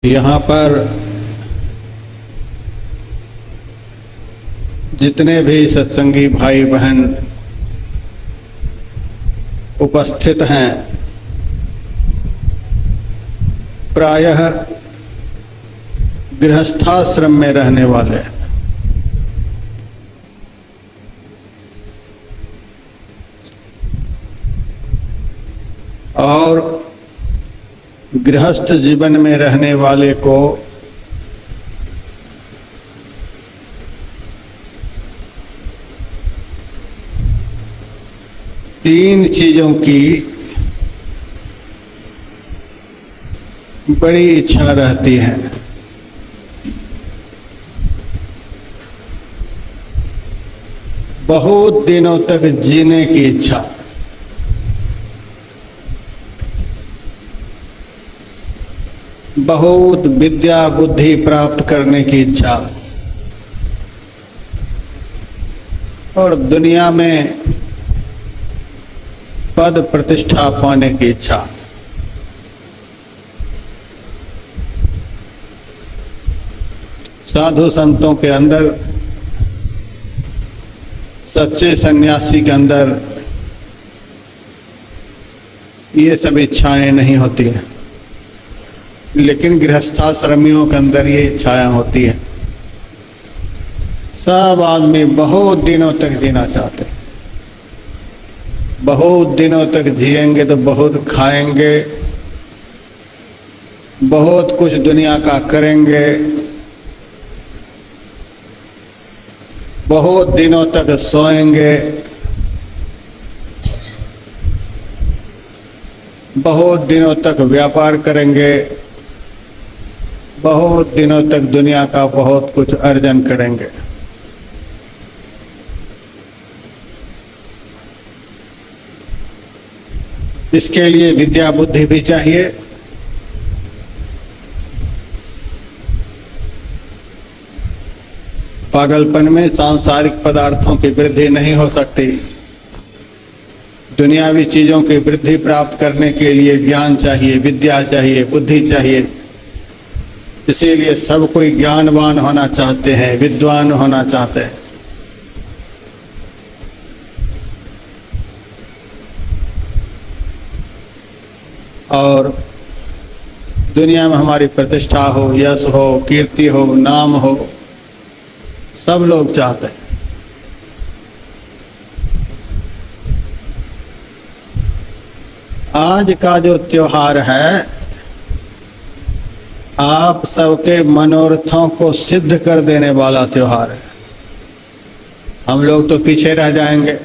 यहाँ पर जितने भी सत्संगी भाई बहन उपस्थित हैं, प्रायः गृहस्थाश्रम में रहने वाले और गृहस्थ जीवन में रहने वाले को तीन चीजों की बड़ी इच्छा रहती है। बहुत दिनों तक जीने की इच्छा, बहुत विद्या बुद्धि प्राप्त करने की इच्छा और दुनिया में पद प्रतिष्ठा पाने की इच्छा। साधु संतों के अंदर, सच्चे सन्यासी के अंदर ये सब इच्छाएं नहीं होती हैं, लेकिन गृहस्थाश्रमियों के अंदर ये इच्छाएं होती है। सब आदमी बहुत दिनों तक जीना चाहते हैं, बहुत दिनों तक जिएंगे तो बहुत खाएंगे, बहुत कुछ दुनिया का करेंगे, बहुत दिनों तक सोएंगे, बहुत दिनों तक व्यापार करेंगे, बहुत दिनों तक दुनिया का बहुत कुछ अर्जन करेंगे। इसके लिए विद्या बुद्धि भी चाहिए, पागलपन में सांसारिक पदार्थों की वृद्धि नहीं हो सकती। दुनियावी चीजों की वृद्धि प्राप्त करने के लिए ज्ञान चाहिए, विद्या चाहिए, बुद्धि चाहिए। इसीलिए सब कोई ज्ञानवान होना चाहते हैं, विद्वान होना चाहते हैं। और दुनिया में हमारी प्रतिष्ठा हो, यश हो, कीर्ति हो, नाम हो, सब लोग चाहते हैं। आज का जो त्योहार है, आप सबके मनोरथों को सिद्ध कर देने वाला त्योहार है। हम लोग तो पीछे रह जाएंगे,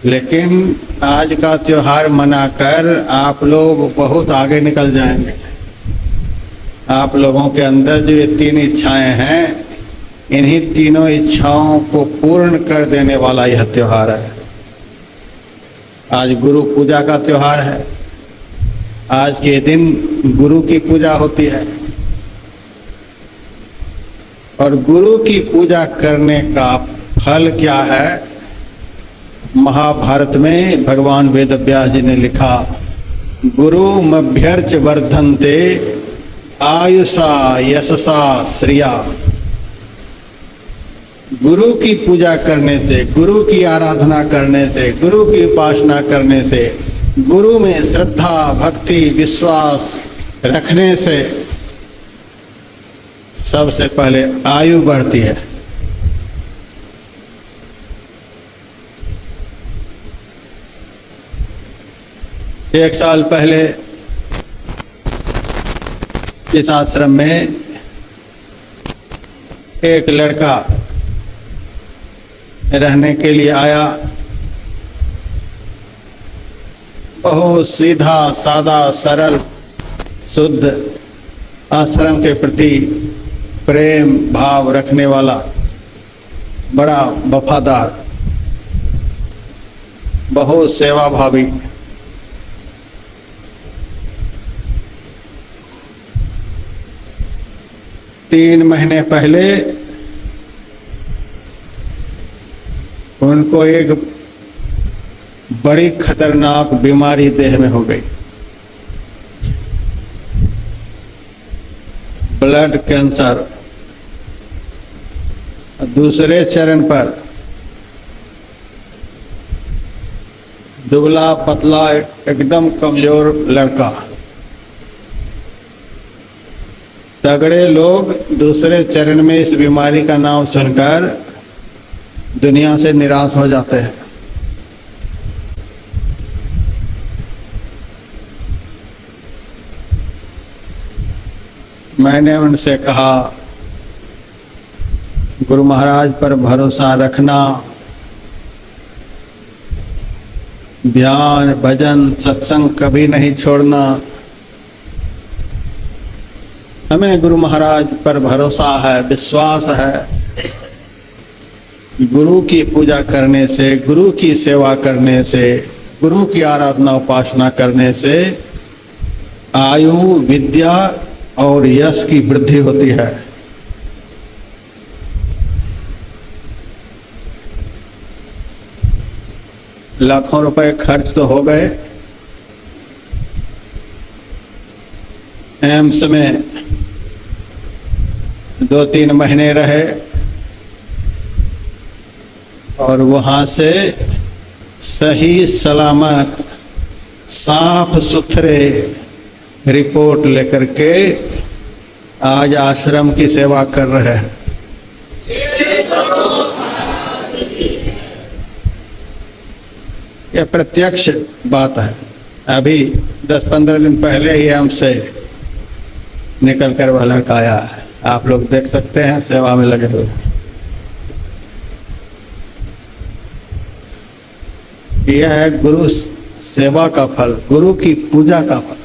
लेकिन आज का त्योहार मनाकर आप लोग बहुत आगे निकल जाएंगे। आप लोगों के अंदर जो ये तीन इच्छाएं हैं, इन्हीं तीनों इच्छाओं को पूर्ण कर देने वाला यह त्योहार है। आज गुरु पूजा का त्योहार है। आज के दिन गुरु की पूजा होती है और गुरु की पूजा करने का फल क्या है? महाभारत में भगवान वेदव्यास जी ने लिखा, गुरुमभ्यर्च वर्धन्ते आयुषा यशसा श्रिया। गुरु की पूजा करने से, गुरु की आराधना करने से, गुरु की उपासना करने से, गुरु में श्रद्धा भक्ति विश्वास रखने से सबसे पहले आयु बढ़ती है। एक साल पहले इस आश्रम में एक लड़का रहने के लिए आया। बहुत सीधा सादा सरल शुद्ध, आश्रम के प्रति प्रेम भाव रखने वाला, बड़ा वफादार, बहुत सेवा भावी। तीन महीने पहले उनको एक बड़ी खतरनाक बीमारी देह में हो गई। ब्लड कैंसर, दूसरे चरण पर दुबला पतला एकदम कमजोर लड़का। तगड़े लोग दूसरे चरण में इस बीमारी का नाम सुनकर दुनिया से निराश हो जाते हैं। मैंने उनसे कहा, गुरु महाराज पर भरोसा रखना, ध्यान भजन सत्संग कभी नहीं छोड़ना। हमें गुरु महाराज पर भरोसा है, विश्वास है। गुरु की पूजा करने से, गुरु की सेवा करने से, गुरु की आराधना उपासना करने से आयु, विद्या और यश की वृद्धि होती है। लाखों रुपए खर्च तो हो गए। एम्स में 2-3 महीने रहे और वहां से सही सलामत साफ सुथरे रिपोर्ट लेकर के आज आश्रम की सेवा कर रहे हैं। यह प्रत्यक्ष बात है। अभी 10-15 दिन पहले ही हमसे निकल कर वह लड़का आया है, आप लोग देख सकते हैं, सेवा में लगे हुए। यह है गुरु सेवा का फल, गुरु की पूजा का फल।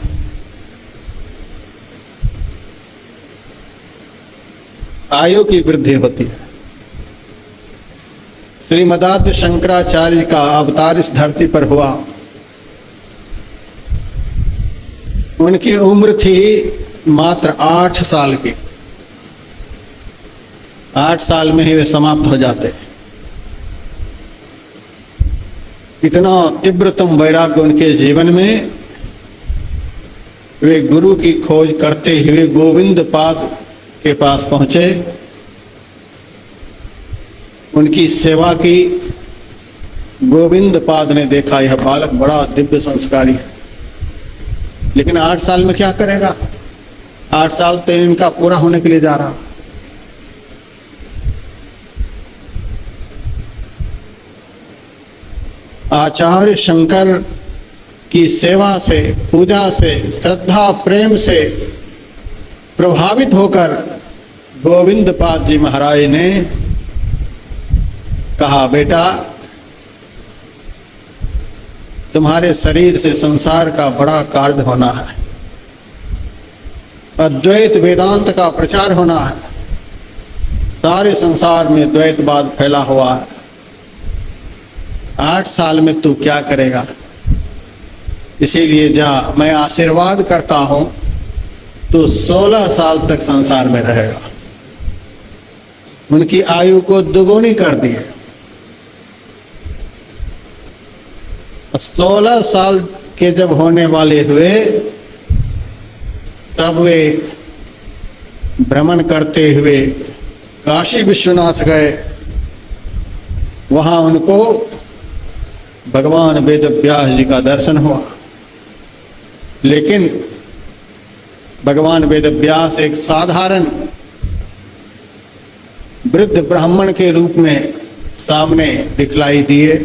आयु की वृद्धि होती है। श्रीमदाद्य शंकराचार्य का अवतार इस धरती पर हुआ। उनकी उम्र थी मात्र 8 साल की। 8 साल में ही वे समाप्त हो जाते। इतना तीव्रतम वैराग्य उनके जीवन में। वे गुरु की खोज करते हुए गोविंद पाद के पास पहुंचे, उनकी सेवा की। गोविंद पाद ने देखा यह बालक बड़ा दिव्य संस्कारी है, लेकिन 8 साल में क्या करेगा? 8 साल तो इनका पूरा होने के लिए जा रहा। आचार्य शंकर की सेवा से, पूजा से, श्रद्धा प्रेम से प्रभावित होकर गोविंद पाद जी महाराज ने कहा, बेटा तुम्हारे शरीर से संसार का बड़ा कार्य होना है, अद्वैत वेदांत का प्रचार होना है। सारे संसार में द्वैतवाद फैला हुआ है। 8 साल में तू क्या करेगा? इसीलिए जा, मैं आशीर्वाद करता हूं, तो 16 साल तक संसार में रहेगा। उनकी आयु को दुगुनी कर दिए। 16 साल के जब होने वाले हुए, तब वे भ्रमण करते हुए काशी विश्वनाथ गए। वहां उनको भगवान वेद व्यास जी का दर्शन हुआ। लेकिन भगवान वेद व्यास एक साधारण वृद्ध ब्राह्मण के रूप में सामने दिखलाई दिए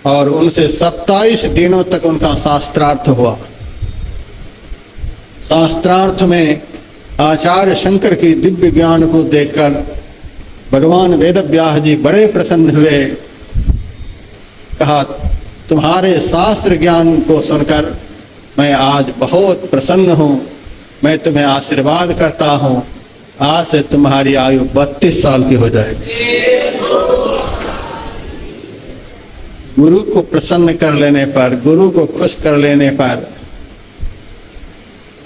और उनसे 27 दिनों तक उनका शास्त्रार्थ हुआ। शास्त्रार्थ में आचार्य शंकर की दिव्य ज्ञान को देखकर भगवान वेद व्यास जी बड़े प्रसन्न हुए। कहा, तुम्हारे शास्त्र ज्ञान को सुनकर मैं आज बहुत प्रसन्न हूँ। मैं तुम्हें आशीर्वाद करता हूँ, आज से तुम्हारी आयु 32 साल की हो जाएगी। गुरु को प्रसन्न कर लेने पर, गुरु को खुश कर लेने पर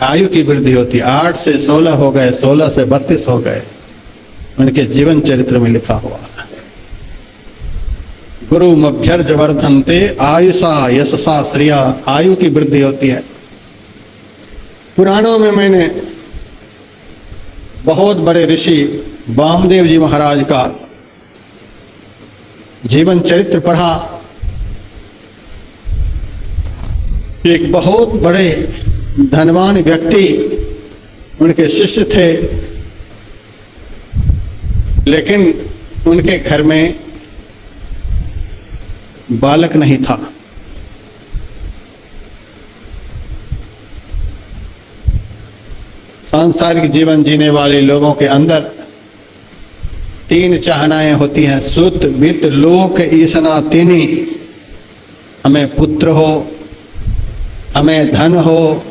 आयु की वृद्धि होती है। 8 से 16 हो गए, 16 से 32 हो गए। उनके जीवन चरित्र में लिखा हुआ है, गुरु मभ्यर्ज वर्धन्ते आयुषा यशसा श्रिया। आयु की वृद्धि होती है। पुराणों में मैंने बहुत बड़े ऋषि वामदेव जी महाराज का जीवन चरित्र पढ़ा। एक बहुत बड़े धनवान व्यक्ति उनके शिष्य थे, लेकिन उनके घर में बालक नहीं था। सांसारिक जीवन जीने वाले लोगों के अंदर तीन चाहनाएं होती हैं, सुत वित्त लोक ईसना तीनी। हमें पुत्र हो, हमें धन हो,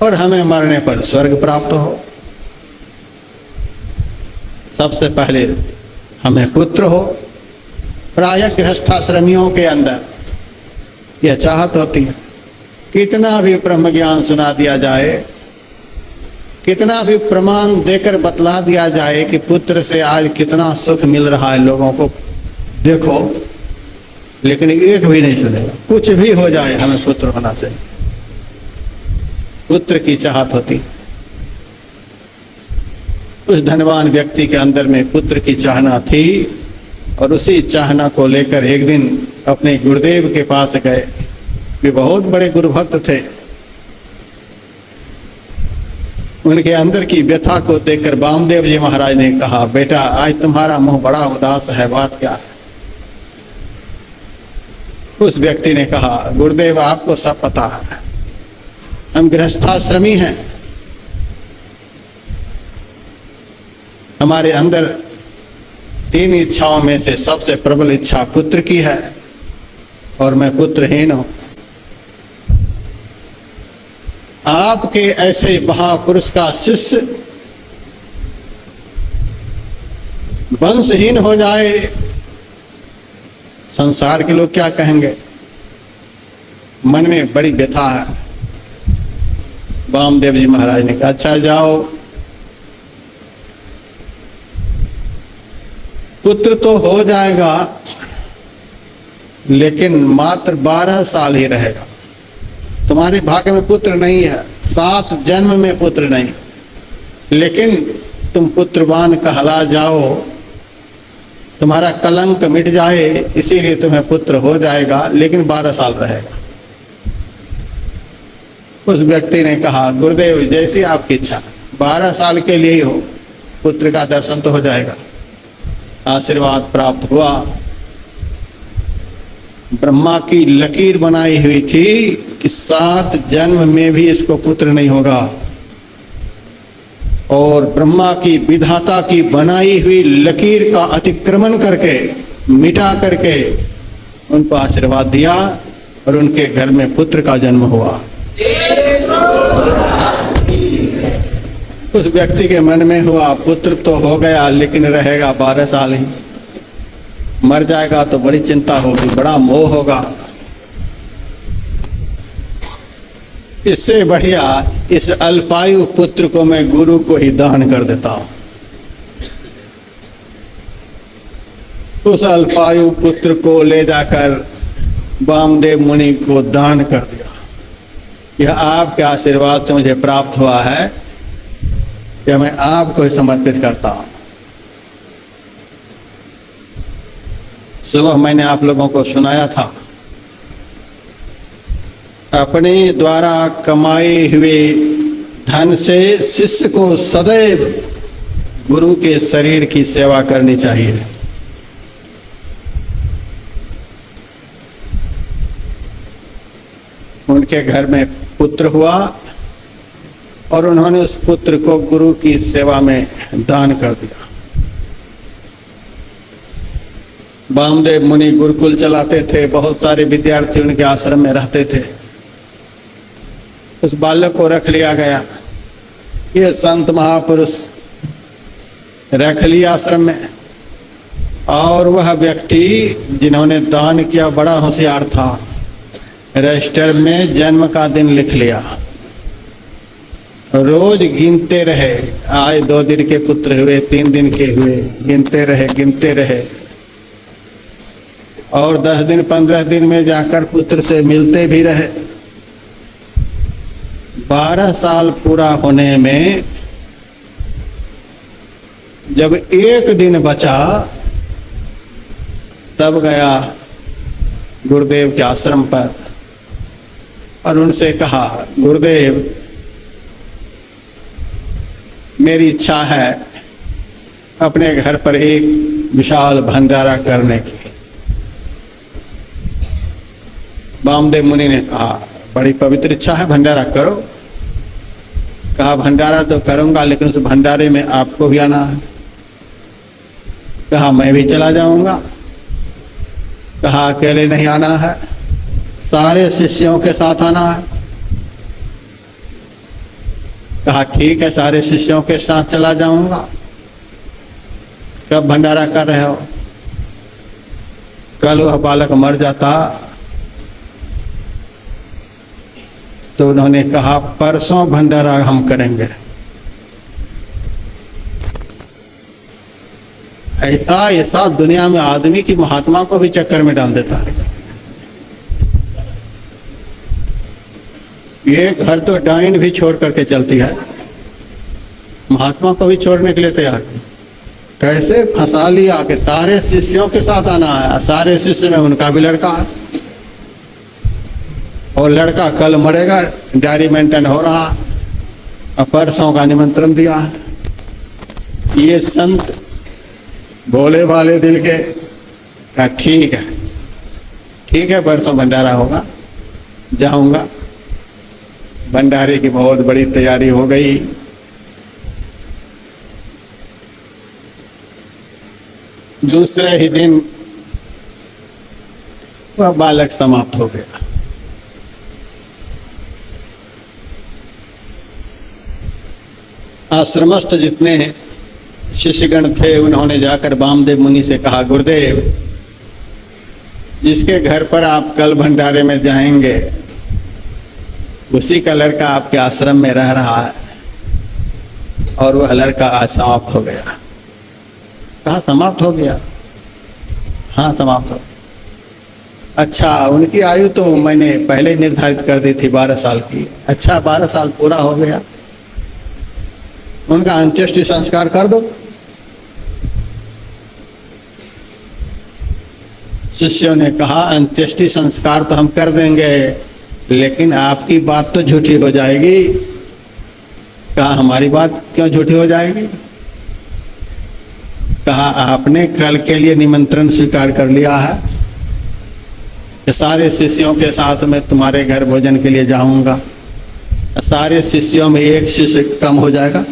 और हमें मरने पर स्वर्ग प्राप्त हो। सबसे पहले हमें पुत्र हो। प्रायः गृहस्थाश्रमियों के अंदर यह चाहत होती है। कितना भी ब्रह्म ज्ञान सुना दिया जाए, कितना भी प्रमाण देकर बतला दिया जाए कि पुत्र से आज कितना सुख मिल रहा है लोगों को, देखो, लेकिन एक भी नहीं सुनेगा। कुछ भी हो जाए, हमें पुत्र होना चाहिए। पुत्र की चाहत होती। उस धनवान व्यक्ति के अंदर में पुत्र की चाहना थी, और उसी चाहना को लेकर एक दिन अपने गुरुदेव के पास गए। वे बहुत बड़े गुरु भक्त थे। उनके अंदर की व्यथा को देखकर वामदेव जी महाराज ने कहा, बेटा आज तुम्हारा मुंह बड़ा उदास है, बात क्या है? उस व्यक्ति ने कहा, गुरुदेव आपको सब पता है, हम गृहस्थाश्रमी हैं। हमारे अंदर तीन इच्छाओं में से सबसे प्रबल इच्छा पुत्र की है, और मैं पुत्रहीन हूं। आपके ऐसे महापुरुष का शिष्य वंशहीन हो जाए, संसार के लोग क्या कहेंगे? मन में बड़ी व्यथा है। वामदेव जी महाराज ने कहा, अच्छा जाओ, पुत्र तो हो जाएगा, लेकिन मात्र 12 साल ही रहेगा। तुम्हारे भाग्य में पुत्र नहीं है, 7 जन्म में पुत्र नहीं, लेकिन तुम पुत्रवान कहला जाओ, तुम्हारा कलंक मिट जाए, इसीलिए तुम्हें पुत्र हो जाएगा, लेकिन 12 साल रहेगा। उस व्यक्ति ने कहा, गुरुदेव जैसी आपकी इच्छा, 12 साल के लिए ही हो, पुत्र का दर्शन तो हो जाएगा। आशीर्वाद प्राप्त हुआ। ब्रह्मा की लकीर बनाई हुई थी कि 7 जन्म में भी इसको पुत्र नहीं होगा, और ब्रह्मा की विधाता की बनाई हुई लकीर का अतिक्रमण करके, मिटा करके उनको आशीर्वाद दिया, और उनके घर में पुत्र का जन्म हुआ। उस व्यक्ति के मन में हुआ, पुत्र तो हो गया, लेकिन रहेगा 12 साल ही, मर जाएगा तो बड़ी चिंता होगी, बड़ा मोह होगा। इससे बढ़िया इस अल्पायु पुत्र को मैं गुरु को ही दान कर देता हूं। उस अल्पायु पुत्र को ले जाकर वामदेव मुनि को दान कर दिया। यह आपके आशीर्वाद से मुझे प्राप्त हुआ है, यह मैं आपको ही समर्पित करता हूं। सुबह मैंने आप लोगों को सुनाया था, अपने द्वारा कमाए हुए धन से शिष्य को सदैव गुरु के शरीर की सेवा करनी चाहिए। उनके घर में पुत्र हुआ, और उन्होंने उस पुत्र को गुरु की सेवा में दान कर दिया। वामदेव मुनि गुरुकुल चलाते थे, बहुत सारे विद्यार्थी उनके आश्रम में रहते थे। उस बालक को रख लिया गया। ये संत महापुरुष रख लिया आश्रम में, और वह व्यक्ति जिन्होंने दान किया बड़ा होशियार था। रजिस्टर में जन्म का दिन लिख लिया, रोज गिनते रहे, आज 2 दिन के पुत्र हुए, 3 दिन के हुए, गिनते रहे, और 10 दिन 15 दिन में जाकर पुत्र से मिलते भी रहे। 12 साल पूरा होने में जब एक दिन बचा तब गया गुरुदेव के आश्रम पर और उनसे कहा, गुरुदेव मेरी इच्छा है अपने घर पर एक विशाल भंडारा करने की। वामदेव मुनि ने कहा, बड़ी पवित्र इच्छा है, भंडारा करो। कहा, भंडारा तो करूंगा लेकिन उस भंडारे में आपको भी आना है। कहा, मैं भी चला जाऊंगा। कहा, अकेले नहीं आना है, सारे शिष्यों के साथ आना है। कहा, ठीक है, सारे शिष्यों के साथ चला जाऊंगा। कब भंडारा कर रहे हो? कल वह बालक मर जाता तो उन्होंने कहा, परसों भंडारा हम करेंगे। ऐसा दुनिया में आदमी की महात्मा को भी चक्कर में डाल देता है। ये घर तो डाइन भी छोड़ करके चलती है, महात्मा को भी छोड़ने के लिए तैयार। कैसे फंसा लिया कि सारे शिष्यों के साथ आना है, सारे शिष्य में उनका भी लड़का है और लड़का कल मरेगा, डायरी मेंटेन हो रहा और परसों का निमंत्रण दिया है। ये संत भोले भाले दिल के कहा, ठीक है, परसों भंडारा होगा, जाऊंगा। भंडारे की बहुत बड़ी तैयारी हो गई। दूसरे ही दिन वह बालक समाप्त हो गया। आश्रमस्थ जितने शिष्यगण थे उन्होंने जाकर वामदेव मुनि से कहा, गुरुदेव जिसके घर पर आप कल भंडारे में जाएंगे उसी का लड़का आपके आश्रम में रह रहा है और वह लड़का आज समाप्त हो गया। कहा, समाप्त हो गया? हाँ, समाप्त हो। अच्छा, उनकी आयु तो मैंने पहले ही निर्धारित कर दी थी 12 साल की। अच्छा, 12 साल पूरा हो गया, उनका अंत्येष्टि संस्कार कर दो। शिष्यों ने कहा, अंत्येष्टि संस्कार तो हम कर देंगे लेकिन आपकी बात तो झूठी हो जाएगी। कहा, हमारी बात क्यों झूठी हो जाएगी? कहा, आपने कल के लिए निमंत्रण स्वीकार कर लिया है कि सारे शिष्यों के साथ मैं तुम्हारे घर भोजन के लिए जाऊंगा। सारे शिष्यों में एक शिष्य कम हो जाएगा,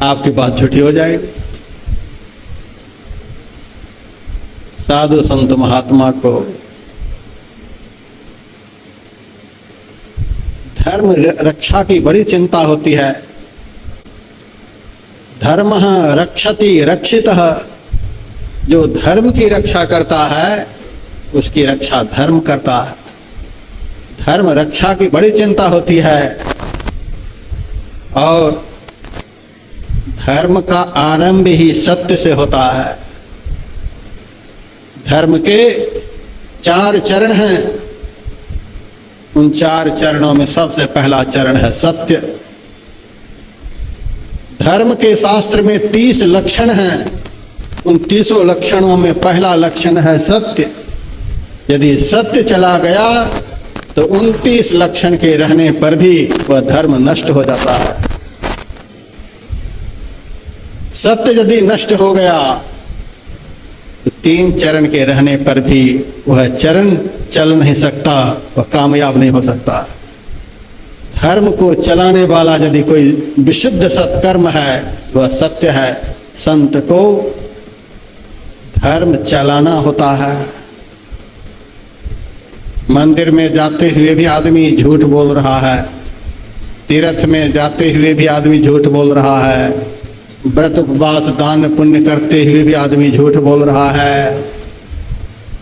आपकी बात झूठी हो जाएगी। साधु संत महात्मा को धर्म रक्षा की बड़ी चिंता होती है। धर्म रक्षति रक्षितः, जो धर्म की रक्षा करता है उसकी रक्षा धर्म करता है। धर्म रक्षा की बड़ी चिंता होती है और धर्म का आरंभ ही सत्य से होता है। धर्म के 4 चरण हैं, उन 4 चरणों में सबसे पहला चरण है सत्य। धर्म के शास्त्र में 30 लक्षण हैं, उन 30 लक्षणों में पहला लक्षण है सत्य। यदि सत्य चला गया तो 29 लक्षण के रहने पर भी वह धर्म नष्ट हो जाता है। सत्य यदि नष्ट हो गया तो 3 चरण के रहने पर भी वह चरण चल नहीं सकता, वह कामयाब नहीं हो सकता। धर्म को चलाने वाला यदि कोई विशुद्ध सत्कर्म है वह सत्य है। संत को धर्म चलाना होता है। मंदिर में जाते हुए भी आदमी झूठ बोल रहा है, तीर्थ में जाते हुए भी आदमी झूठ बोल रहा है, व्रत उपवास दान पुण्य करते हुए भी आदमी झूठ बोल रहा है,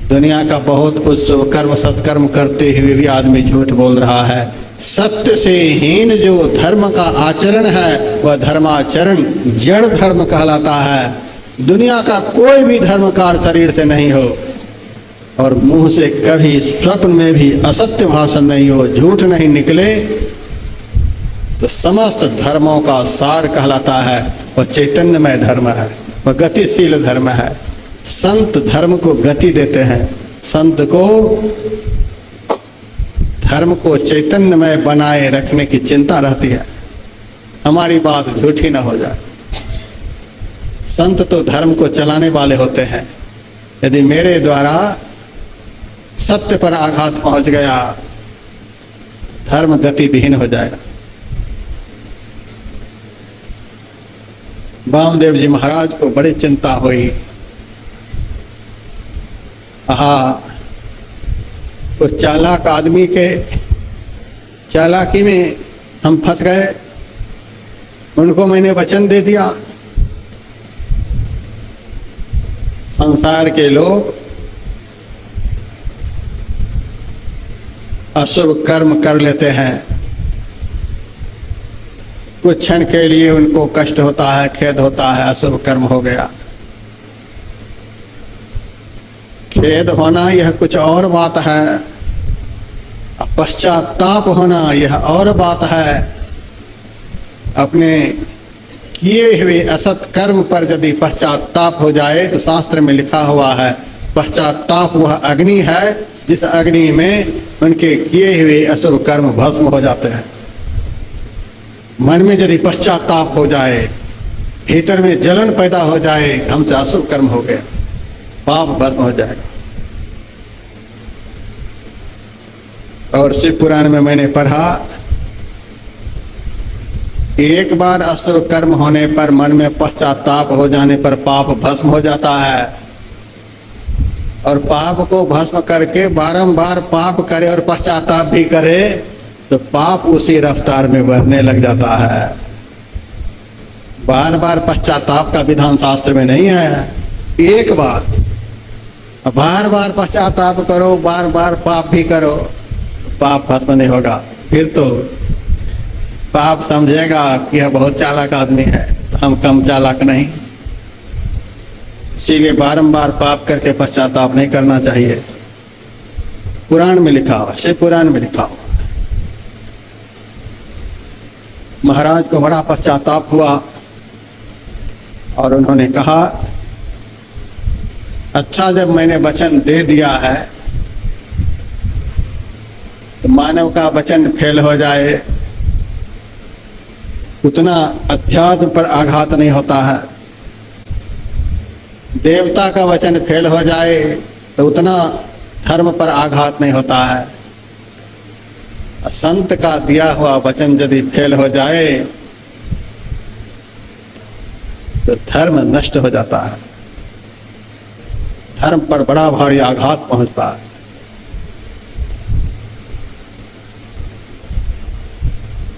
दुनिया का बहुत कुछ कर्म सत्कर्म करते हुए भी आदमी झूठ बोल रहा है। सत्य से हीन जो धर्म का आचरण है वह धर्माचरण जड़ धर्म कहलाता है। दुनिया का कोई भी धर्म कार्य शरीर से नहीं हो, और मुंह से कभी स्वप्न में भी असत्य भाषण नहीं हो, झूठ नहीं निकले, तो समस्त धर्मों का सार कहलाता है। वह चैतन्यमय धर्म है, वह गतिशील धर्म है। संत धर्म को गति देते हैं, संत को धर्म को चैतन्यमय बनाए रखने की चिंता रहती है, हमारी बात झूठी ना हो जाए। संत तो धर्म को चलाने वाले होते हैं। यदि मेरे द्वारा सत्य पर आघात पहुंच गया, धर्म गति विहीन हो जाएगा। वामदेव जी महाराज को बड़ी चिंता हुई। तो चालाक आदमी के चालाकी में हम फंस गए। उनको मैंने वचन दे दिया। संसार के लोग अशुभ कर्म कर लेते हैं, कुछ क्षण के लिए उनको कष्ट होता है, खेद होता है, अशुभ कर्म हो गया। खेद होना यह कुछ और बात है, पश्चाताप होना यह और बात है। अपने किए हुए असत कर्म पर यदि पश्चाताप हो जाए तो शास्त्र में लिखा हुआ है, पश्चाताप वह अग्नि है जिस अग्नि में उनके किए हुए अशुभ कर्म भस्म हो जाते हैं। मन में यदि पश्चाताप हो जाए, भीतर में जलन पैदा हो जाए, हमसे अशुभ कर्म हो गया, पाप भस्म हो जाएगा। और शिव पुराण में मैंने पढ़ा, एक बार अशुभ कर्म होने पर, मन में पश्चाताप हो जाने पर पाप भस्म हो जाता है। और पाप को भस्म करके बारंबार पाप करे और पश्चाताप भी करे तो पाप उसी रफ्तार में बढ़ने लग जाता है। बार बार पश्चाताप का विधान शास्त्र में नहीं है। एक बार, बार बार पश्चाताप करो, बार बार पाप भी करो, पाप भस्म नहीं होगा। फिर तो पाप समझेगा कि यह बहुत चालाक आदमी है, तो हम कम चालाक नहीं। इसीलिए बारंबार पाप करके पश्चाताप नहीं करना चाहिए। पुराण में लिखा हुआ, शिव पुराण में लिखा हुआ। महाराज को बड़ा पश्चाताप हुआ और उन्होंने कहा, अच्छा जब मैंने वचन दे दिया है तो मानव का वचन फेल हो जाए उतना अध्यात्म पर आघात नहीं होता है, देवता का वचन फेल हो जाए तो उतना धर्म पर आघात नहीं होता है। संत का दिया हुआ वचन यदि फेल हो जाए तो धर्म नष्ट हो जाता है, धर्म पर बड़ा भारी आघात पहुंचता है।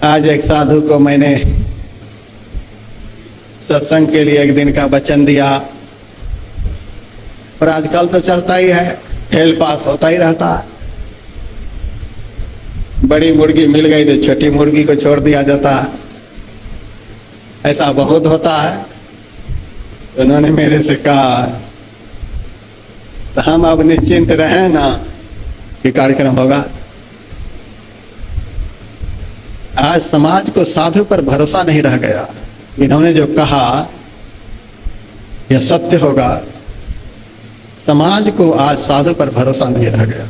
आज एक साधु को मैंने सत्संग के लिए एक दिन का वचन दिया, और आजकल तो चलता ही है, फेल पास होता ही रहता है। बड़ी मुर्गी मिल गई तो छोटी मुर्गी को छोड़ दिया जाता है, ऐसा बहुत होता है। तो उन्होंने मेरे से कहा, तो हम अब निश्चिंत रहें ना कि कार्यक्रम होगा। आज समाज को साधु पर भरोसा नहीं रह गया। इन्होंने जो कहा यह सत्य होगा। समाज को आज साधु पर भरोसा नहीं रह गया।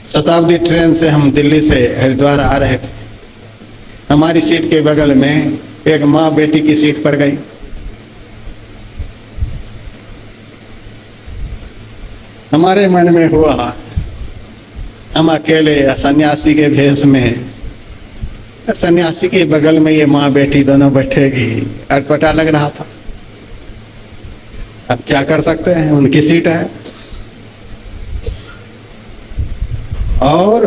शताब्दी ट्रेन से हम दिल्ली से हरिद्वार आ रहे थे, हमारी सीट के बगल में एक माँ बेटी की सीट पड़ गई। हमारे मन में हुआ, हम अकेले सन्यासी के भेष में, सन्यासी के बगल में ये माँ बेटी दोनों बैठेगी, अटपटा लग रहा था। अब क्या कर सकते हैं, उनकी सीट है। और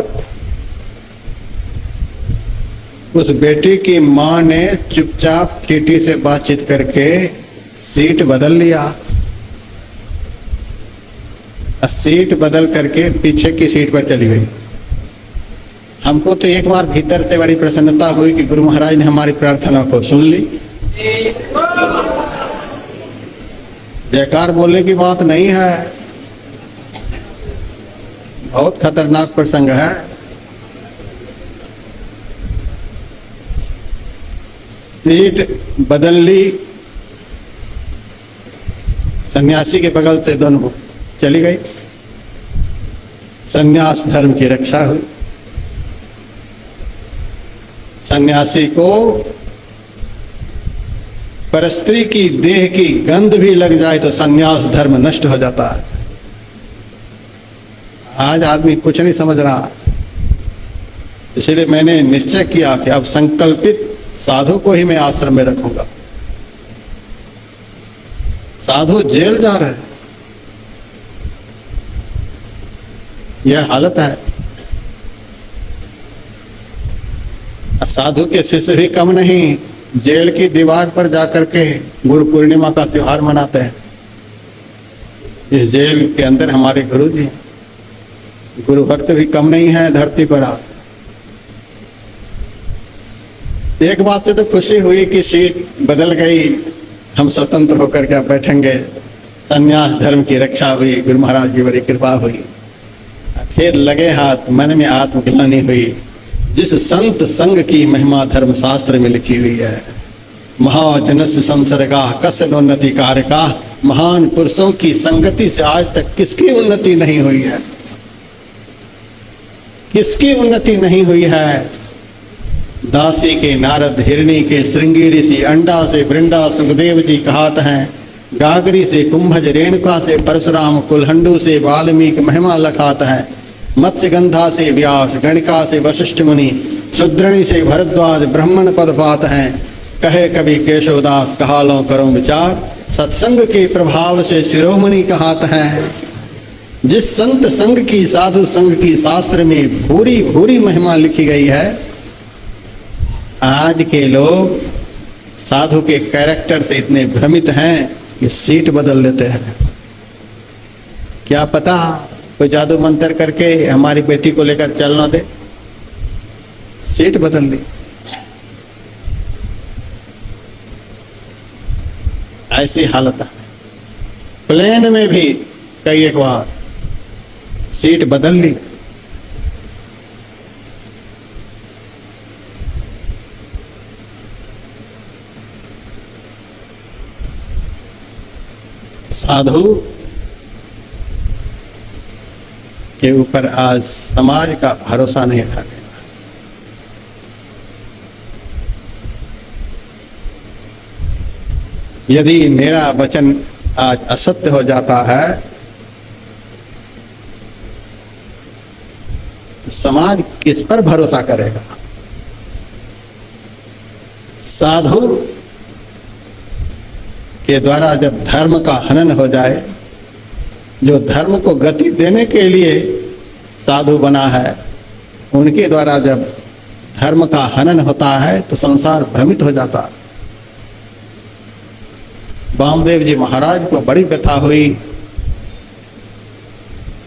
उस बेटी की माँ ने चुपचाप टीटी से बातचीत करके सीट बदल लिया। सीट बदल करके पीछे की सीट पर चली गई। हमको तो एक बार भीतर से बड़ी प्रसन्नता हुई कि गुरु महाराज ने हमारी प्रार्थना को सुन ली। जयकार बोलने की बात नहीं है, बहुत खतरनाक प्रसंग है। सीट बदल ली, सन्यासी के बगल से दोनों चली गई, सन्यास धर्म की रक्षा हुई। सन्यासी को परस्त्री की देह की गंध भी लग जाए तो सन्यास धर्म नष्ट हो जाता है। आज आदमी कुछ नहीं समझ रहा, इसलिए मैंने निश्चय किया कि अब संकल्पित साधु को ही मैं आश्रम में रखूंगा। साधु जेल जा रहे हैं, यह हालत है। साधु के शिष्य भी कम नहीं, जेल की दीवार पर जाकर के गुरु पूर्णिमा का त्योहार मनाते हैं। इस जेल के अंदर हमारे गुरु जी, गुरु भक्त भी कम नहीं है धरती पर। एक बात से तो खुशी हुई कि सीट बदल गई, हम स्वतंत्र होकर के बैठेंगे। संन्यास धर्म की रक्षा हुई, गुरु महाराज की बड़ी कृपा हुई। फिर लगे हाथ, मन में आत्मग्लानि हुई। जिस संत संग की महिमा धर्म शास्त्र में लिखी हुई है, महाजनस्य संसर्गा कस्योन्नति कारका। महान पुरुषों की संगति से आज तक किसकी उन्नति नहीं हुई है, किसकी उन्नति नहीं हुई है। दासी के नारद, हिरणी के श्रृंगी ऋषि, अंडा से वृंदा सुखदेव जी कहात हैं, गागरी से कुंभज, रेणुका से परशुराम, कुलहंडू से वाल्मीकि महिमा लखात है, मत्स्यगंधा से व्यास, गणिका से वशिष्ठ मुनि, सुद्रणी से भरद्वाज ब्राह्मण पद पात हैं। कहे कवि केशवदास कहा लो करो विचार, सत्संग के प्रभाव से शिरोमणि कहात हैं। जिस संत संग की, साधु संग की शास्त्र में भूरी भूरी महिमा लिखी गई है, आज के लोग साधु के कैरेक्टर से इतने भ्रमित हैं कि सीट बदल लेते हैं। क्या पता कोई जादू मंत्र करके हमारी बेटी को लेकर चल ना दे, सीट बदल ली। ऐसी हालत है। प्लेन में भी कई एक बार सीट बदल ली। साधु के ऊपर आज समाज का भरोसा नहीं रहा गया। यदि मेरा वचन आज असत्य हो जाता है तो समाज किस पर भरोसा करेगा। साधु के द्वारा जब धर्म का हनन हो जाए, जो धर्म को गति देने के लिए साधु बना है, उनके द्वारा जब धर्म का हनन होता है तो संसार भ्रमित हो जाता है। वामदेव जी महाराज को बड़ी व्यथा हुई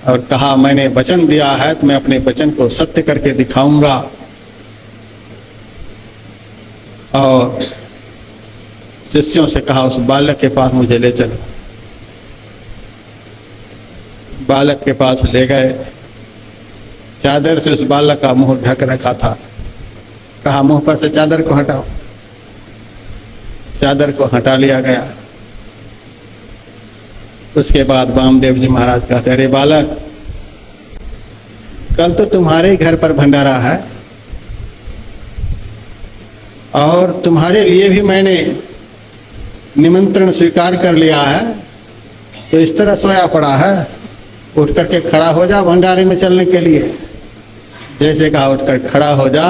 और कहा मैंने वचन दिया है तो मैं अपने वचन को सत्य करके दिखाऊंगा। और शिष्यों से कहा उस बालक के पास मुझे ले चलो। बालक के पास ले गए, चादर से उस बालक का मुंह ढक रखा था। कहा मुंह पर से चादर को हटाओ। चादर को हटा लिया गया। उसके बाद वामदेव जी महाराज कहते, अरे बालक, कल तो तुम्हारे घर पर भंडारा है और तुम्हारे लिए भी मैंने निमंत्रण स्वीकार कर लिया है, तो इस तरह सोया पड़ा है, उठ करके खड़ा हो जा भंडारे में चलने के लिए। जैसे कहा उठकर खड़ा हो जा,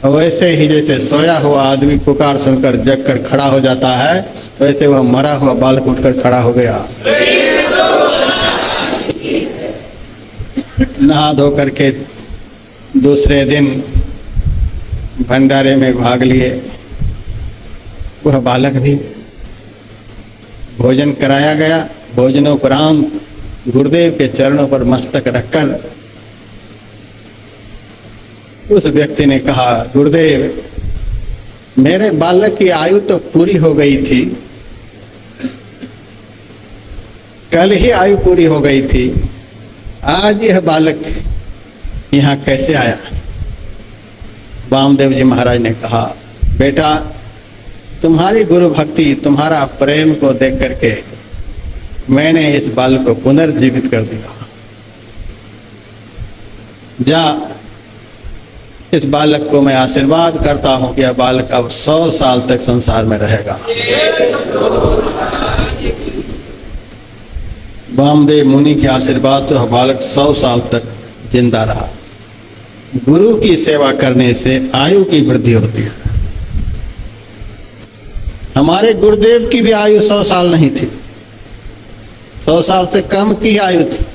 वैसे ही जैसे सोया हुआ आदमी पुकार सुनकर जग कर खड़ा हो जाता है, वैसे वह मरा हुआ बालक उठकर खड़ा हो गया। नहा धो करके दूसरे दिन भंडारे में भाग लिए। वह बालक भी भोजन कराया गया। भोजनोपरांत गुरुदेव के चरणों पर मस्तक रखकर उस व्यक्ति ने कहा, गुरुदेव, मेरे बालक की आयु तो पूरी हो गई थी, कल ही आयु पूरी हो गई थी, आज यह बालक यहाँ कैसे आया? वामदेव जी महाराज ने कहा, बेटा तुम्हारी गुरु भक्ति, तुम्हारा प्रेम को देख करके मैंने इस बालक को पुनर्जीवित कर दिया। जा, इस बालक को मैं आशीर्वाद करता हूं कि यह बालक अब 100 साल तक संसार में रहेगा। वामदेव मुनि के आशीर्वाद से वह बालक 100 साल तक जिंदा रहा। गुरु की सेवा करने से आयु की वृद्धि होती है। हमारे गुरुदेव की भी आयु 100 साल नहीं थी, 100 साल से कम की आयु थी।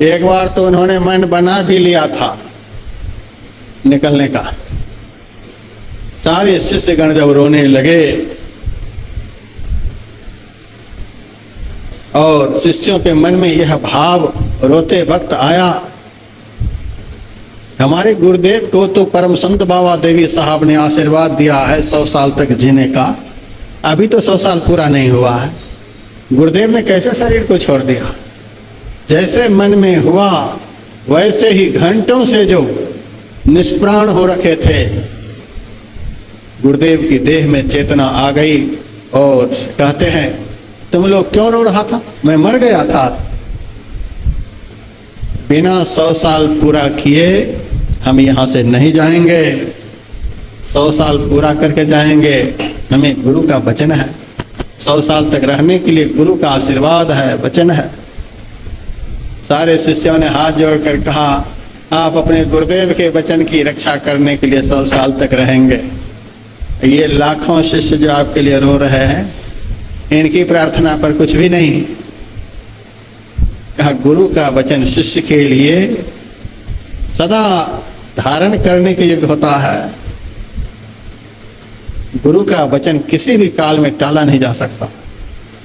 एक बार तो उन्होंने मन बना भी लिया था निकलने का। सारे शिष्यगण जब रोने लगे और शिष्यों के मन में यह भाव रोते वक्त आया, हमारे गुरुदेव को तो परम संत बाबा देवी साहब ने आशीर्वाद दिया है 100 साल तक जीने का, अभी तो 100 साल पूरा नहीं हुआ है, गुरुदेव ने कैसे शरीर को छोड़ दिया? जैसे मन में हुआ वैसे ही घंटों से जो निष्प्राण हो रखे थे, गुरुदेव की देह में चेतना आ गई और कहते हैं, तुम लोग क्यों रो रहा था? मैं मर गया था। बिना 100 साल पूरा किए हम यहाँ से नहीं जाएंगे, 100 साल पूरा करके जाएंगे। हमें गुरु का वचन है, 100 साल तक रहने के लिए गुरु का आशीर्वाद है, वचन है। सारे शिष्यों ने हाथ जोड़कर कहा, आप अपने गुरुदेव के वचन की रक्षा करने के लिए 100 साल तक रहेंगे। ये लाखों शिष्य जो आपके लिए रो रहे हैं, इनकी प्रार्थना पर कुछ भी नहीं। कहा, गुरु का वचन शिष्य के लिए सदा धारण करने के योग्य होता है। गुरु का वचन किसी भी काल में टाला नहीं जा सकता।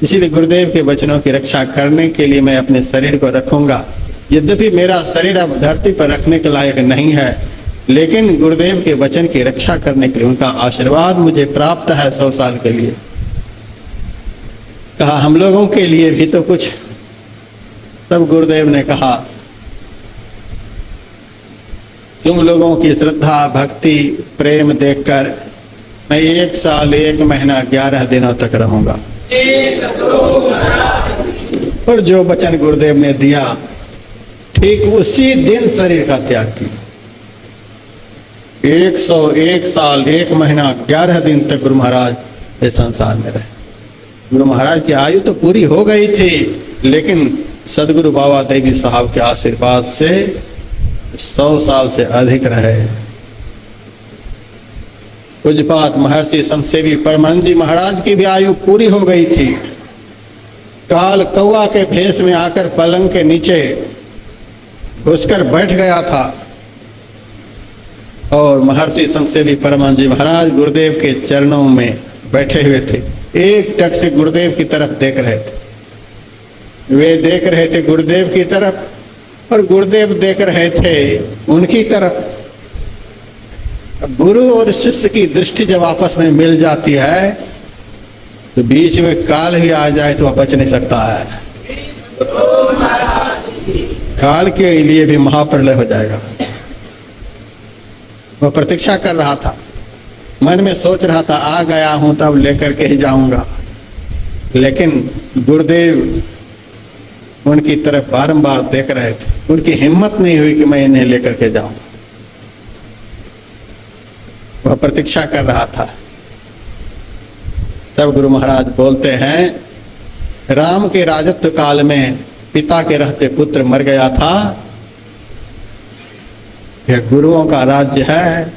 इसीलिए गुरुदेव के वचनों की रक्षा करने के लिए मैं अपने शरीर को रखूंगा। यद्यपि मेरा शरीर अब धरती पर रखने के लायक नहीं है, लेकिन गुरुदेव के वचन की रक्षा करने के लिए उनका आशीर्वाद मुझे प्राप्त है 100 साल के लिए। कहा, हम लोगों के लिए भी तो कुछ। तब गुरुदेव ने कहा, तुम लोगों की श्रद्धा भक्ति प्रेम देखकर मैं 1 साल 1 महीना 11 दिनों तक रहूंगा। और जो वचन गुरुदेव ने दिया, ठीक उसी दिन शरीर का त्याग किया। 101 साल 1 महीना 11 दिन तक गुरु महाराज इस संसार में रहे। गुरु महाराज की आयु तो पूरी हो गई थी, लेकिन सदगुरु बाबा देवी साहब के आशीर्वाद से 100 साल से अधिक रहे। पूज्यपात महर्षि संत सेवी परमानंद जी महाराज की भी आयु पूरी हो गई थी। काल कौआ के भेष में आकर पलंग के नीचे घुसकर बैठ गया था और महर्षि संत सेवी परमानंद जी महाराज गुरुदेव के चरणों में बैठे हुए थे। एक टक से गुरुदेव की तरफ देख रहे थे। वे देख रहे थे गुरुदेव की तरफ और गुरुदेव देख रहे थे उनकी तरफ। गुरु और शिष्य की दृष्टि जब आपस में मिल जाती है तो बीच में काल भी आ जाए तो वह बच नहीं सकता है। काल के लिए भी महाप्रलय हो जाएगा। वह प्रतीक्षा कर रहा था, मन में सोच रहा था, आ गया हूं तब लेकर के ही जाऊंगा। लेकिन गुरुदेव उनकी तरफ बारंबार देख रहे थे। उनकी हिम्मत नहीं हुई कि मैं इन्हें लेकर के जाऊं। वह प्रतीक्षा कर रहा था। तब गुरु महाराज बोलते हैं, राम के राजत्व काल में पिता के रहते पुत्र मर गया था। यह गुरुओं का राज्य है।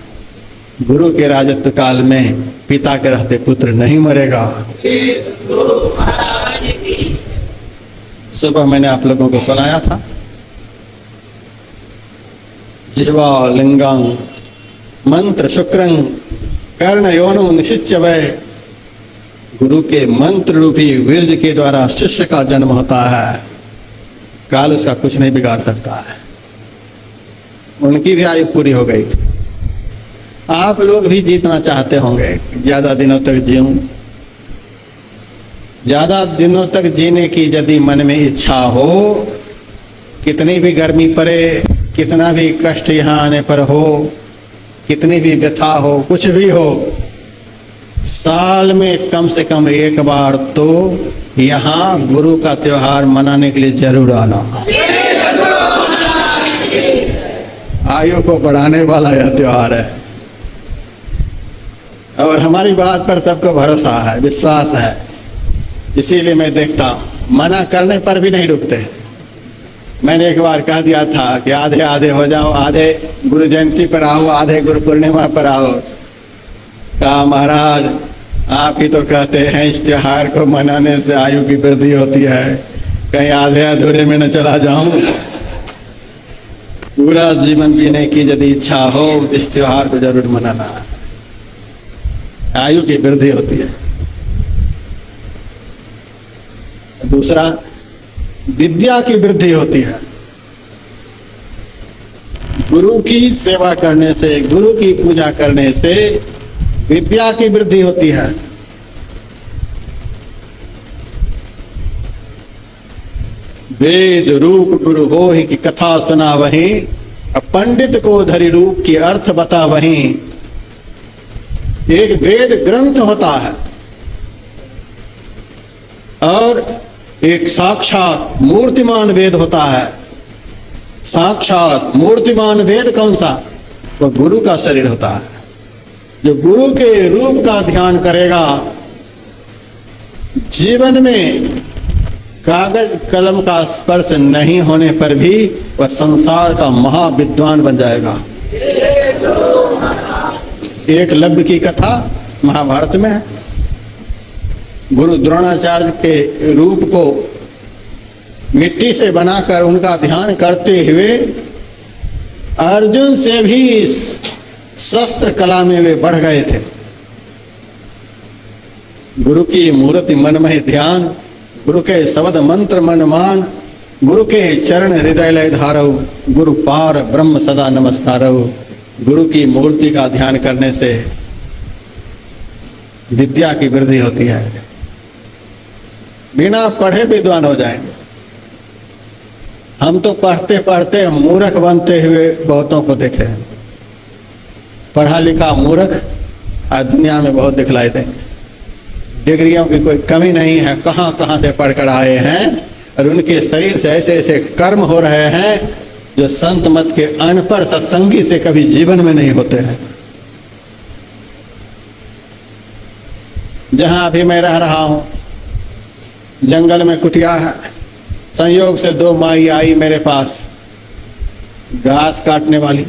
गुरु के राजत्व काल में पिता के रहते पुत्र नहीं मरेगा। सुबह मैंने आप लोगों को सुनाया था, जिह्वा लिंगं मंत्र शुक्रं कर्ण योनो निशिच्य वै। गुरु के मंत्र रूपी वीर्य के द्वारा शिष्य का जन्म होता है। काल उसका कुछ नहीं बिगाड़ सकता है। उनकी भी आयु पूरी हो गई थी। आप लोग भी जीतना चाहते होंगे, ज्यादा दिनों तक जीऊं। ज्यादा दिनों तक जीने की यदि मन में इच्छा हो, कितनी भी गर्मी पड़े, कितना भी कष्ट यहाँ आने पर हो, कितनी भी व्यथा हो, कुछ भी हो, साल में कम से कम एक बार तो यहाँ गुरु का त्योहार मनाने के लिए जरूर आना। आयु को बढ़ाने वाला यह त्योहार है और हमारी बात पर सबको भरोसा है, विश्वास है। इसीलिए मैं देखता हूँ मना करने पर भी नहीं रुकते। मैंने एक बार कह दिया था कि आधे आधे हो जाओ, आधे गुरु जयंती पर आओ, आधे गुरु पूर्णिमा पर आओ। कहा महाराज आप ही तो कहते हैं इस त्योहार को मनाने से आयु की वृद्धि होती है, कहीं आधे अधूरे में न चला जाऊं। पूरा जीवन जीने की यदि इच्छा हो इस त्योहार को जरूर मनाना, आयु की वृद्धि होती है। दूसरा, विद्या की वृद्धि होती है। गुरु की सेवा करने से, गुरु की पूजा करने से विद्या की वृद्धि होती है। वेद रूप गुरु हो ही की कथा सुना वही, पंडित को धरि रूप की अर्थ बता वही। एक वेद ग्रंथ होता है और एक साक्षात मूर्तिमान वेद होता है। साक्षात मूर्तिमान वेद कौन सा? वो गुरु का शरीर होता है। जो गुरु के रूप का ध्यान करेगा, जीवन में कागज कलम का स्पर्श नहीं होने पर भी वह संसार का महाविद्वान बन जाएगा। एकलव्य की कथा महाभारत में है। गुरु द्रोणाचार्य के रूप को मिट्टी से बनाकर उनका ध्यान करते हुए अर्जुन से भी शस्त्र कला में वे बढ़ गए थे। गुरु की मूर्ति मन में ध्यान, गुरु के शब्द मंत्र मन मान, गुरु के चरण हृदय लय धारो, गुरु पार ब्रह्म सदा नमस्कारो। गुरु की मूर्ति का ध्यान करने से विद्या की वृद्धि होती है। बिना पढ़े विद्वान हो जाएंगे। हम तो पढ़ते पढ़ते मूर्ख बनते हुए बहुतों को देखे हैं। पढ़ा लिखा मूर्ख आज दुनिया में बहुत दिखलाई देंगे। डिग्रियों की कोई कमी नहीं है, कहाँ कहाँ से पढ़कर आए हैं और उनके शरीर से ऐसे ऐसे कर्म हो रहे हैं जो संत मत के अनपढ़ सत्संगी से कभी जीवन में नहीं होते हैं। जहां अभी मैं रह रहा हूं, जंगल में कुटिया है। संयोग से दो माई आई मेरे पास, घास काटने वाली।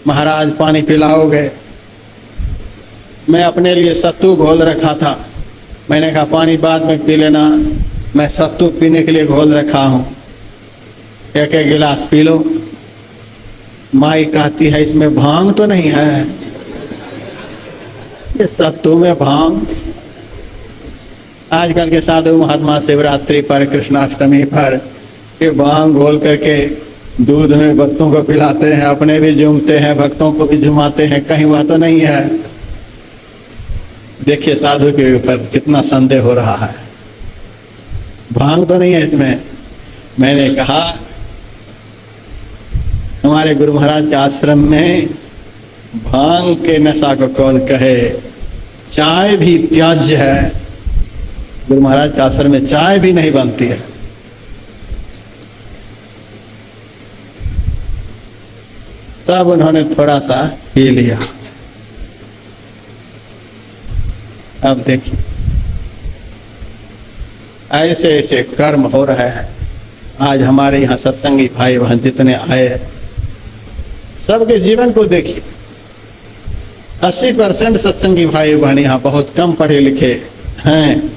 महाराज पानी पिलाओगे? मैं अपने लिए सत्तू घोल रखा था। मैंने कहा पानी बाद में पी लेना, मैं सत्तू पीने के लिए घोल रखा हूं, एक एक गिलास पी लो। माई कहती है इसमें भांग तो नहीं है? ये सत्तू में भांग? आजकल के साधु महात्मा शिवरात्रि पर, कृष्णाष्टमी पर ये भांग घोल करके दूध में भक्तों को पिलाते हैं, अपने भी झूमते हैं, भक्तों को भी झुमाते हैं। कहीं वह तो नहीं है? देखिए साधु के ऊपर कितना संदेह हो रहा है। भांग तो नहीं है इसमें। मैंने कहा हमारे गुरु महाराज के आश्रम में भांग के नशा को कौन कहे? चाय भी त्याज्य है। गुरु महाराज के आश्रम में चाय भी नहीं बनती है। तब उन्होंने थोड़ा सा पी लिया। अब देखिए ऐसे ऐसे कर्म हो रहे हैं। आज हमारे यहाँ सत्संगी भाई बहन जितने आए, सबके जीवन को देखिए। 80% सत्संगी भाई बहन यहाँ बहुत कम पढ़े लिखे हैं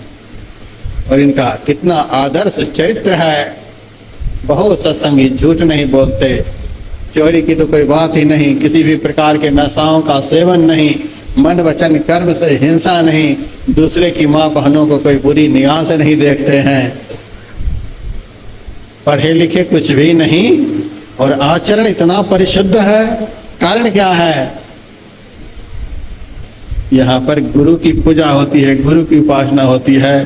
और इनका कितना आदर्श चरित्र है। बहुत सत्संगी झूठ नहीं बोलते, चोरी की तो कोई बात ही नहीं, किसी भी प्रकार के नशाओं का सेवन नहीं, मन वचन कर्म से हिंसा नहीं, दूसरे की माँ बहनों को कोई बुरी निगाह से नहीं देखते हैं। पढ़े लिखे कुछ भी नहीं और आचरण इतना परिशुद्ध है। कारण क्या है? यहाँ पर गुरु की पूजा होती है, गुरु की उपासना होती है,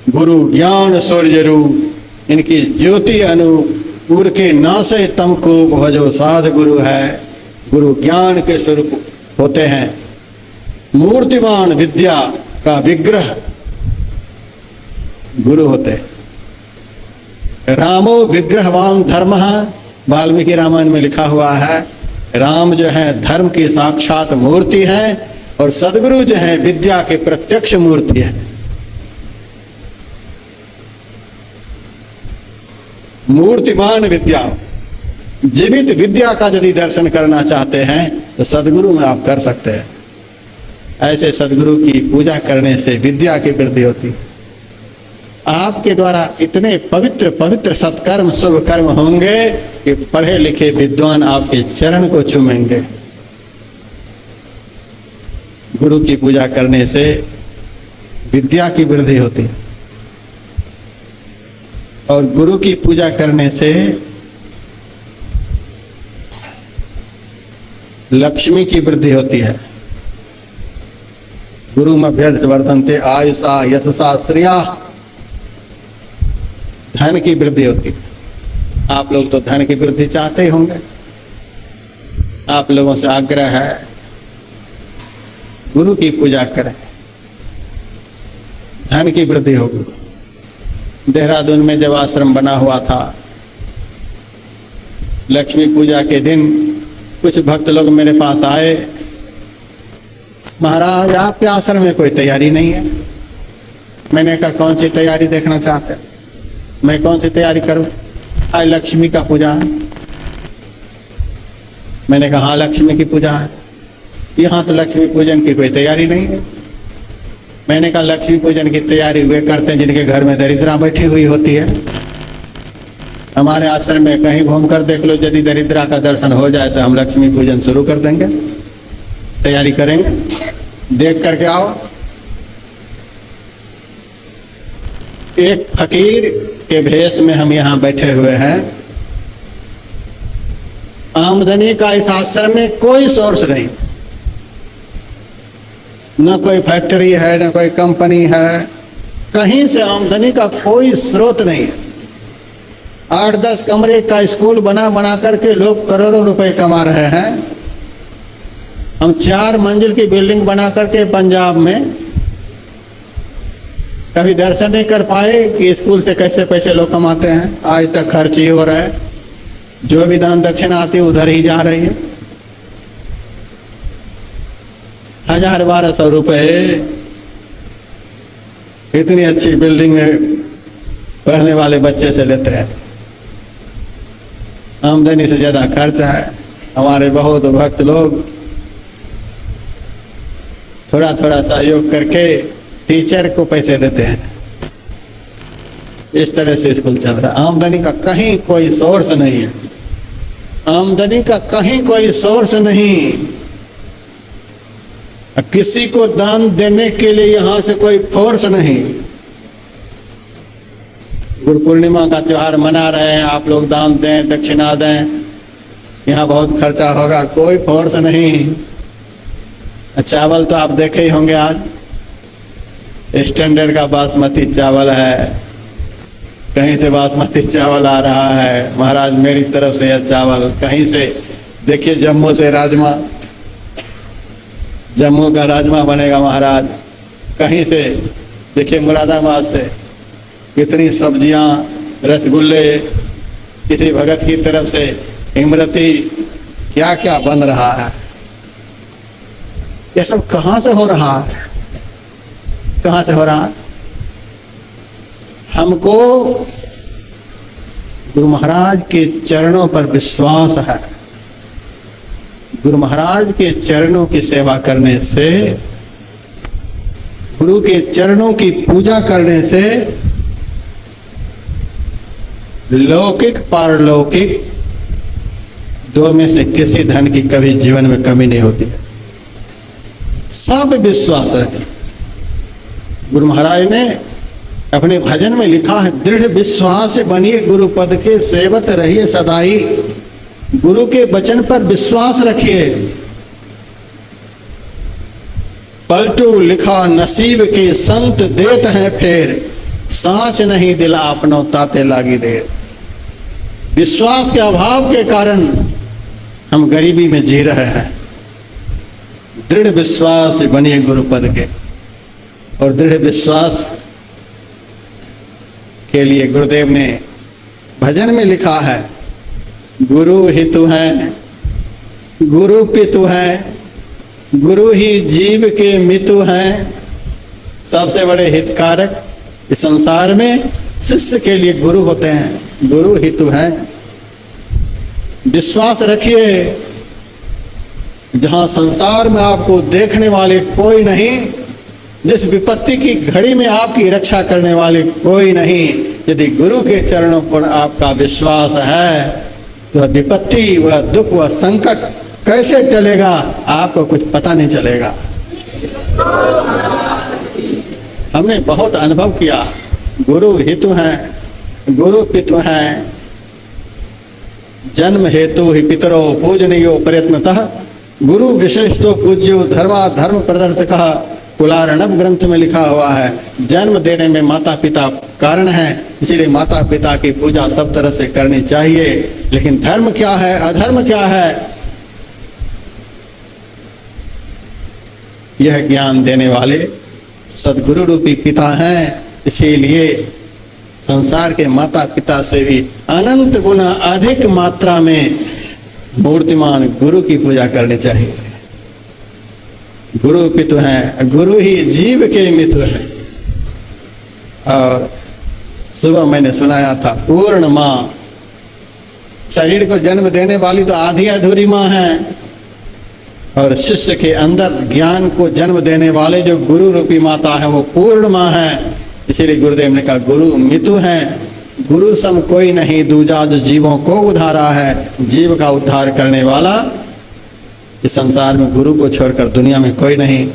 गुरु ज्ञान सूर्य रूप, इनकी ज्योति अनूप उर के नासे तमको भजो साध गुरु है। गुरु ज्ञान के स्वरूप होते हैं, मूर्तिमान विद्या का विग्रह गुरु होते हैं। रामो विग्रहवान धर्म, वाल्मीकि रामायण में लिखा हुआ है राम जो है धर्म की साक्षात मूर्ति है और सदगुरु जो है विद्या की प्रत्यक्ष मूर्ति है। मूर्तिमान विद्या, जीवित विद्या का यदि दर्शन करना चाहते हैं तो सदगुरु में आप कर सकते हैं। ऐसे सदगुरु की पूजा करने से विद्या की वृद्धि होती है। आपके द्वारा इतने पवित्र पवित्र सत्कर्म शुभ कर्म होंगे कि पढ़े लिखे विद्वान आपके चरण को चूमेंगे। गुरु की पूजा करने से विद्या की वृद्धि होती है और गुरु की पूजा करने से लक्ष्मी की वृद्धि होती है। गुरु मभ्यर्थ वर्धन्ते आयुषा यशसा श्रिया, धन की वृद्धि होती है। आप लोग तो धन की वृद्धि चाहते ही होंगे। आप लोगों से आग्रह है गुरु की पूजा करें, धन की वृद्धि होगी। देहरादून में जब आश्रम बना हुआ था, लक्ष्मी पूजा के दिन कुछ भक्त लोग मेरे पास आए, महाराज आपके आश्रम में कोई तैयारी नहीं है। मैंने कहा कौन सी तैयारी देखना चाहते हैं? मैं कौन सी तैयारी करूं? आज लक्ष्मी का पूजा है। मैंने कहा हाँ लक्ष्मी की पूजा है। यहाँ तो लक्ष्मी पूजन की कोई तैयारी नहीं है। मैंने कहा लक्ष्मी पूजन की तैयारी वे करते हैं जिनके घर में दरिद्रा बैठी हुई होती है। हमारे आश्रम में कहीं घूमकर देख लो, यदि दरिद्रा का दर्शन हो जाए तो हम लक्ष्मी पूजन शुरू कर देंगे, तैयारी करेंगे, देख करके आओ। एक फकीर के भेष में हम यहाँ बैठे हुए हैं। आमदनी का इस आश्रम में कोई सोर्स नहीं, न कोई फैक्ट्री है न कोई कंपनी है, कहीं से आमदनी का कोई स्रोत नहीं है। 8-10 कमरे का स्कूल बना करके लोग करोड़ों रुपए कमा रहे हैं। हम 4 मंजिल की बिल्डिंग बना करके पंजाब में कभी दर्शन नहीं कर पाए कि स्कूल से कैसे पैसे लोग कमाते हैं। आज तक खर्च ही हो रहा है, जो भी दान दक्षिणा आती है उधर ही जा रही है। 1000-1200 रुपए इतनी अच्छी बिल्डिंग में पढ़ने वाले बच्चे से लेते हैं। आमदनी से ज्यादा खर्च है। हमारे बहुत भक्त लोग थोड़ा थोड़ा सहयोग करके टीचर को पैसे देते हैं। इस तरह से स्कूल चल रहा है। आमदनी का कहीं कोई सोर्स नहीं है, आमदनी का कहीं कोई सोर्स नहीं। किसी को दान देने के लिए यहां से कोई फोर्स नहीं। गुरु पूर्णिमा का त्योहार मना रहे हैं, आप लोग दान दें, दक्षिणा दें, यहाँ बहुत खर्चा होगा, कोई फोर्स नहीं। चावल तो आप देखे ही होंगे, आज स्टैंडर्ड का बासमती चावल है, कहीं से बासमती चावल आ रहा है। महाराज मेरी तरफ से यह चावल कहीं से, देखिए जम्मू से राजमा, जम्मू का राजमा बनेगा महाराज। कहीं से देखिए मुरादाबाद से कितनी सब्जियां, रसगुल्ले, किसी भगत की तरफ से इमरती, क्या क्या बन रहा है। यह सब कहाँ से हो रहा है? कहाँ से हो रहा है? हमको गुरु महाराज के चरणों पर विश्वास है। गुरु महाराज के चरणों की सेवा करने से, गुरु के चरणों की पूजा करने से लौकिक पारलौकिक दो में से किसी धन की कभी जीवन में कमी नहीं होती। सब विश्वास रखें। गुरु महाराज ने अपने भजन में लिखा है, दृढ़ विश्वास से बनिए गुरु पद के, सेवत रहिए सदाई। गुरु के वचन पर विश्वास रखिए। पलटू लिखा नसीब के संत देत हैं फेर, सांच नहीं दिल आपनो ताते लागी देर। विश्वास के अभाव के कारण हम गरीबी में जी रहे हैं। दृढ़ विश्वास बनिए गुरुपद के, और दृढ़ विश्वास के लिए गुरुदेव ने भजन में लिखा है, गुरु ही तू है, गुरु पितु है, गुरु ही जीव के मितु है। सबसे बड़े हितकारक इस संसार में शिष्य के लिए गुरु होते हैं, गुरु ही तू है। विश्वास रखिए, जहां संसार में आपको देखने वाले कोई नहीं, जिस विपत्ति की घड़ी में आपकी रक्षा करने वाले कोई नहीं, यदि गुरु के चरणों पर आपका विश्वास है तो वह विपत्ति, वह दुख, वह संकट कैसे टलेगा आपको कुछ पता नहीं चलेगा। हमने बहुत अनुभव किया, गुरु हितु हैं, गुरु पितु हैं। जन्म हेतु ही पितरो पूजनीयो प्रयत्नतः, गुरु विशेषतो पूज्यो धर्मा धर्म प्रदर्शकः। कुलार्णव ग्रंथ में लिखा हुआ है, जन्म देने में माता पिता कारण है, इसीलिए माता पिता की पूजा सब तरह से करनी चाहिए। लेकिन धर्म क्या है, अधर्म क्या है, यह ज्ञान देने वाले सदगुरु रूपी पिता हैं। इसीलिए संसार के माता पिता से भी अनंत गुना अधिक मात्रा में मूर्तिमान गुरु की पूजा करनी चाहिए। गुरु पितु हैं, गुरु ही जीव के मितु हैं। और सुबह मैंने सुनाया था, पूर्ण माँ, शरीर को जन्म देने वाली तो आधी अधूरी माँ है, और शिष्य के अंदर ज्ञान को जन्म देने वाले जो गुरु रूपी माता है वो पूर्ण माँ है। इसीलिए गुरुदेव ने कहा, गुरु मितु हैं, गुरु सम कोई नहीं दूजा, जो जीवों को उधारा है। जीव का उद्धार करने वाला इस संसार में गुरु को छोड़कर दुनिया में कोई नहीं।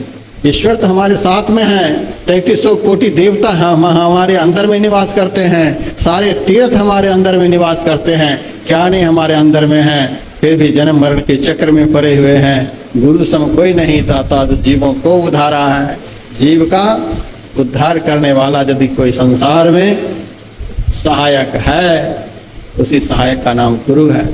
ईश्वर तो हमारे साथ में है, 3300 कोटि देवता हम हमारे अंदर में निवास करते हैं, सारे तीर्थ हमारे अंदर में निवास करते हैं, क्या नहीं हमारे अंदर में है, फिर भी जन्म मरण के चक्र में पड़े हुए हैं। गुरु सम कोई नहीं दाता, जो जीवों को उधारा है। जीव का उद्धार करने वाला यदि कोई संसार में सहायक है, उसी सहायक का नाम गुरु है।